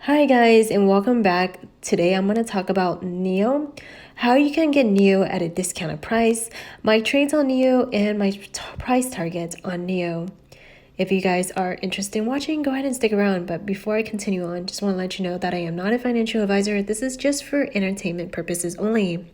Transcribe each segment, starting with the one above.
Hi guys and welcome back. Today I'm going to talk about NEO, how you can get NEO at a discounted price, my trades on NEO, and my price targets on NEO. If you guys are interested in watching, go ahead and stick around. But before I continue on, just want to let you know that I am not a financial advisor. This is just for entertainment purposes only.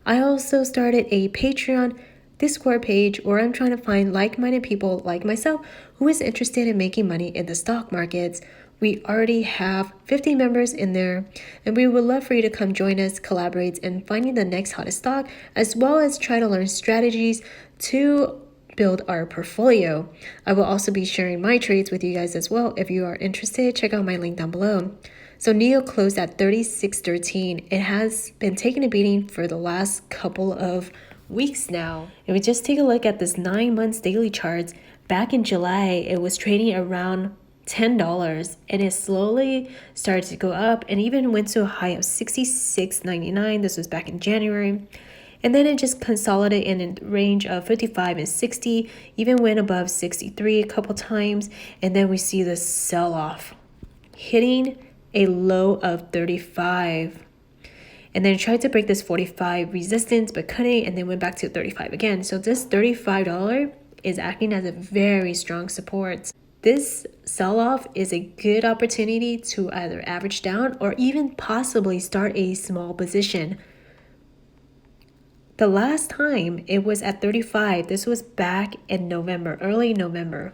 I also started a Patreon Discord page where I'm trying to find like-minded people like myself who is interested in making money in the stock markets. We already have 50 members in there, and we would love for you to come join us, collaborate in finding the next hottest stock, as well as try to learn strategies to build our portfolio. I will also be sharing my trades with you guys as well. If you are interested, check out my link down below. So NEO closed at 36.13. It has been taking a beating for the last couple of weeks now. If we just take a look at this 9 months daily charts, back in July, it was trading around $10 and it slowly started to go up and even went to a high of $66.99. This was back in January. And then it just consolidated in a range of 55 and 60, even went above 63 a couple times. And then we see the sell-off hitting a low of 35. And then tried to break this 45 resistance, but couldn't, and then went back to 35 again. So this $35 is acting as a very strong support. This sell-off is a good opportunity to either average down or even possibly start a small position. The last time it was at 35, this was back in November, early November.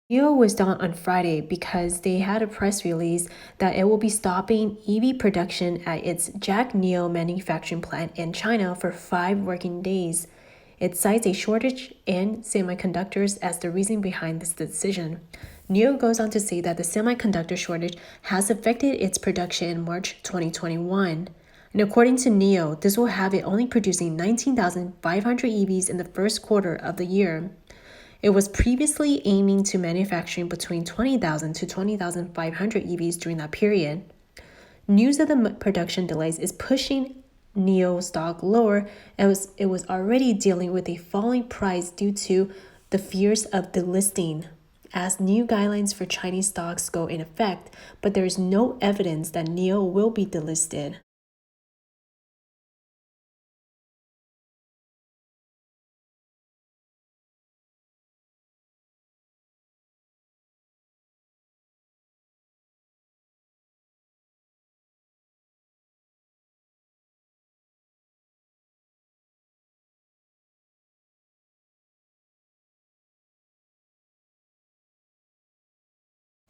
NEO was down on Friday because they had a press release that it will be stopping EV production at its Jack Neo manufacturing plant in China for 5 working days. It cites a shortage in semiconductors as the reason behind this decision. NEO goes on to say that the semiconductor shortage has affected its production in March 2021. And according to NEO, this will have it only producing 19,500 EVs in the first quarter of the year. It was previously aiming to manufacturing between 20,000 to 20,500 EVs during that period. News of the production delays is pushing NEO stock lower, as it was already dealing with a falling price due to the fears of delisting, as new guidelines for Chinese stocks go in effect, but there is no evidence that NEO will be delisted.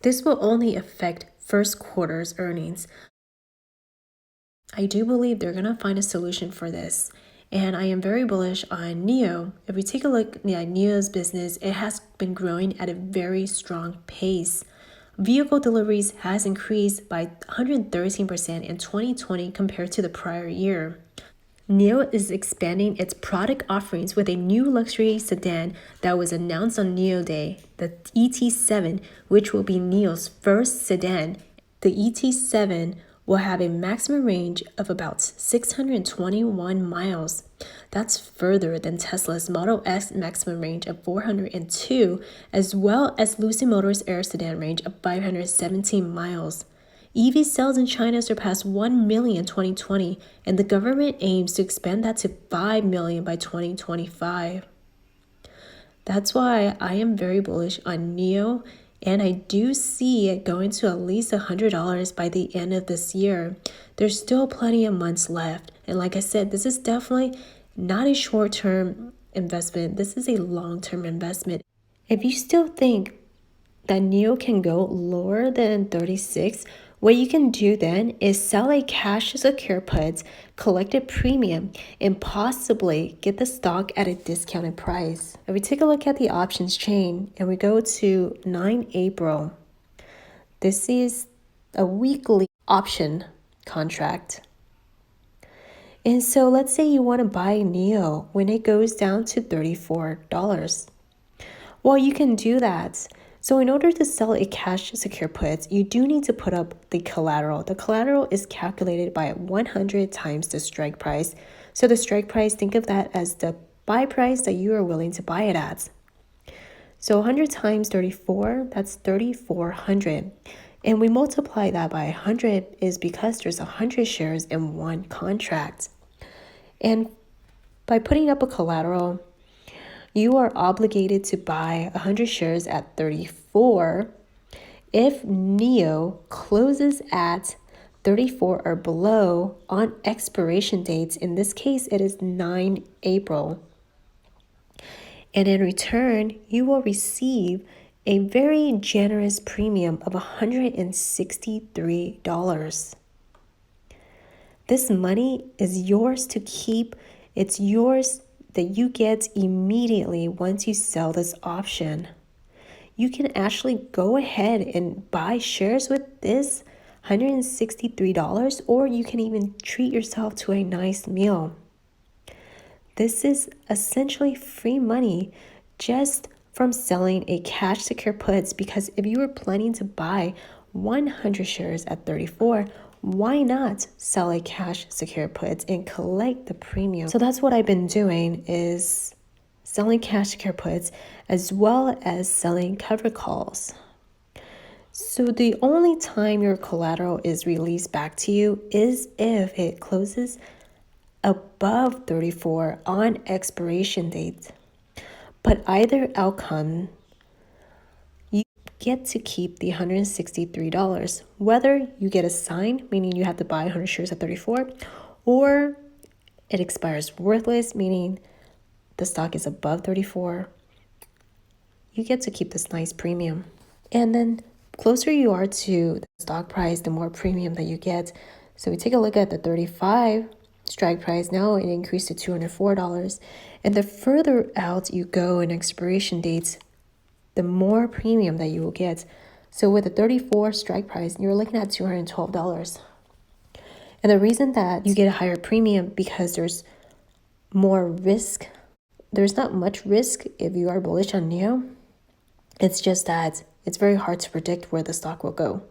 This will only affect first quarter's earnings. I do believe they're going to find a solution for this, and I am very bullish on NEO. If we take a look at NEO's business, it has been growing at a very strong pace. Vehicle deliveries has increased by 113% in 2020 compared to the prior year. NEO is expanding its product offerings with a new luxury sedan that was announced on NEO Day, the ET7, which will be NEO's first sedan. The ET7 will have a maximum range of about 621 miles. That's further than Tesla's Model S maximum range of 402, as well as Lucid Motors' Air sedan range of 517 miles. EV sales in China surpassed 1 million in 2020, and the government aims to expand that to 5 million by 2025. That's why I am very bullish on NEO, and I do see it going to at least $100 by the end of this year. There's still plenty of months left, and like I said, this is definitely not a short-term investment. This is a long-term investment. If you still think that NEO can go lower than 36, what you can do then is sell a cash secure puts, collect a premium, and possibly get the stock at a discounted price. If we take a look at the options chain and we go to 9 April, this is a weekly option contract. And so let's say you want to buy NEO when it goes down to $34. Well, you can do that. So in order to sell a cash secure puts, you do need to put up the collateral. The collateral is calculated by 100 times the strike price. So the strike price, think of that as the buy price that you are willing to buy it at. So 100 times 34, that's 3,400. And we multiply that by 100 is because there's 100 shares in one contract. And by putting up a collateral, you are obligated to buy 100 shares at 34. If NEO closes at 34 or below on expiration dates, in this case, it is 9 April. And in return, you will receive a very generous premium of $163. This money is yours to keep. It's yours that you get immediately once you sell this option. You can actually go ahead and buy shares with this $163, or you can even treat yourself to a nice meal. This is essentially free money just from selling a cash secure puts, because if you were planning to buy 100 shares at 34, why not sell a cash secure puts and collect the premium? So that's what I've been doing, is selling cash secure puts as well as selling covered calls. So the only time your collateral is released back to you is if it closes above 34 on expiration date. But either outcome, you get to keep the $163. Whether you get assigned, meaning you have to buy 100 shares at 34, or it expires worthless, meaning the stock is above 34, you get to keep this nice premium. And then closer you are to the stock price, the more premium that you get. So we take a look at the 35 strike price. Now it increased to $204. And the further out you go in expiration dates, the more premium that you will get. So with the 34 strike price, you're looking at $212. And the reason that you get a higher premium, because there's more risk. There's not much risk if you are bullish on NEO. It's just that it's very hard to predict where the stock will go.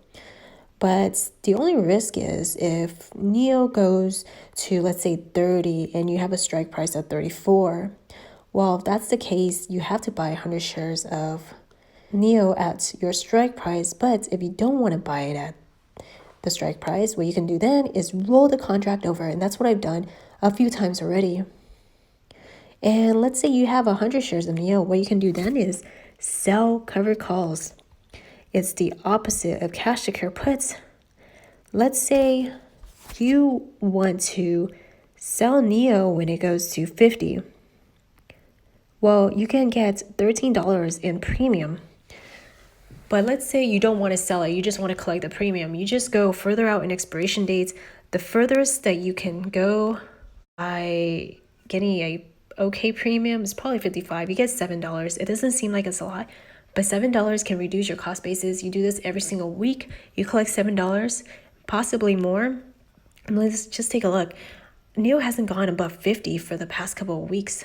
But the only risk is if NEO goes to, let's say, 30 and you have a strike price at 34. Well, if that's the case, you have to buy 100 shares of NEO at your strike price. But if you don't want to buy it at the strike price, what you can do then is roll the contract over. And that's what I've done a few times already. And let's say you have 100 shares of NEO. What you can do then is sell covered calls. It's the opposite of cash secure puts. Let's say you want to sell NEO when it goes to 50. Well, you can get $13 in premium. But let's say you don't want to sell it. You just want to collect the premium. You just go further out in expiration dates. The furthest that you can go by getting a okay premium is probably 55. You get $7. It doesn't seem like it's a lot, but $7 can reduce your cost basis. You do this every single week. You collect $7, possibly more. And let's just take a look. NEO hasn't gone above 50 for the past couple of weeks,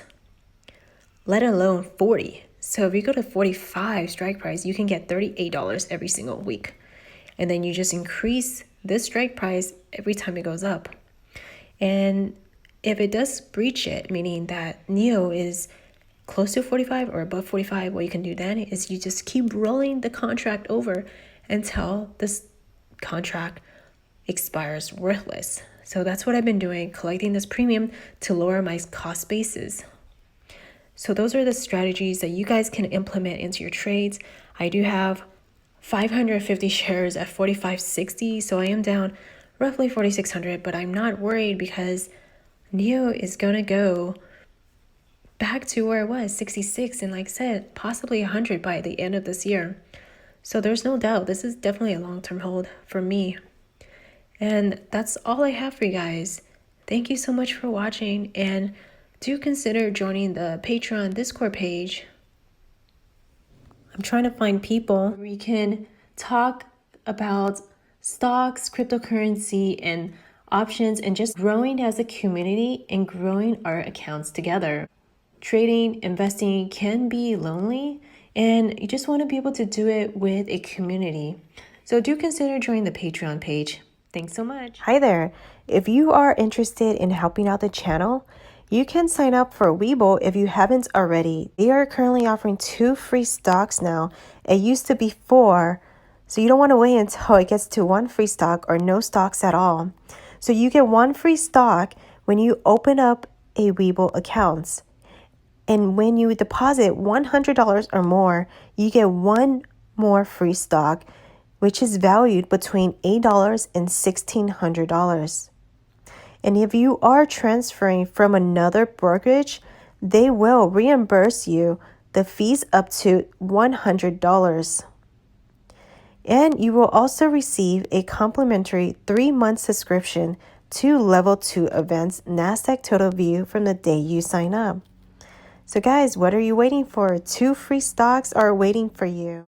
let alone 40. So if you go to 45 strike price, you can get $38 every single week. And then you just increase this strike price every time it goes up. And if it does breach it, meaning that NEO is close to 45 or above 45, what you can do then is you just keep rolling the contract over until this contract expires worthless. So that's what I've been doing, collecting this premium to lower my cost basis. So those are the strategies that you guys can implement into your trades. I do have 550 shares at 45.60, so I am down roughly 4,600, but I'm not worried because NEO is going to go back to where it was, 66, and like I said, possibly 100 by the end of this year. So there's no doubt this is definitely a long-term hold for me. And that's all I have for you guys. Thank you so much for watching, and do consider joining the Patreon Discord page. I'm trying to find people where we can talk about stocks, cryptocurrency, and options, and just growing as a community and growing our accounts together. Trading, investing can be lonely, and you just want to be able to do it with a community. So do consider joining the Patreon page. Thanks so much. Hi there. If you are interested in helping out the channel, you can sign up for Weibo if you haven't already. They are currently offering 2 free stocks now. It used to be 4, So you don't want to wait until it gets to one free stock or no stocks at all. So you get one free stock when you open up a Weibo account. And when you deposit $100 or more, you get one more free stock, which is valued between $8 and $1,600. And if you are transferring from another brokerage, they will reimburse you the fees up to $100. And you will also receive a complimentary 3-month subscription to Level 2 Events NASDAQ Total View from the day you sign up. So guys, what are you waiting for? 2 free stocks are waiting for you.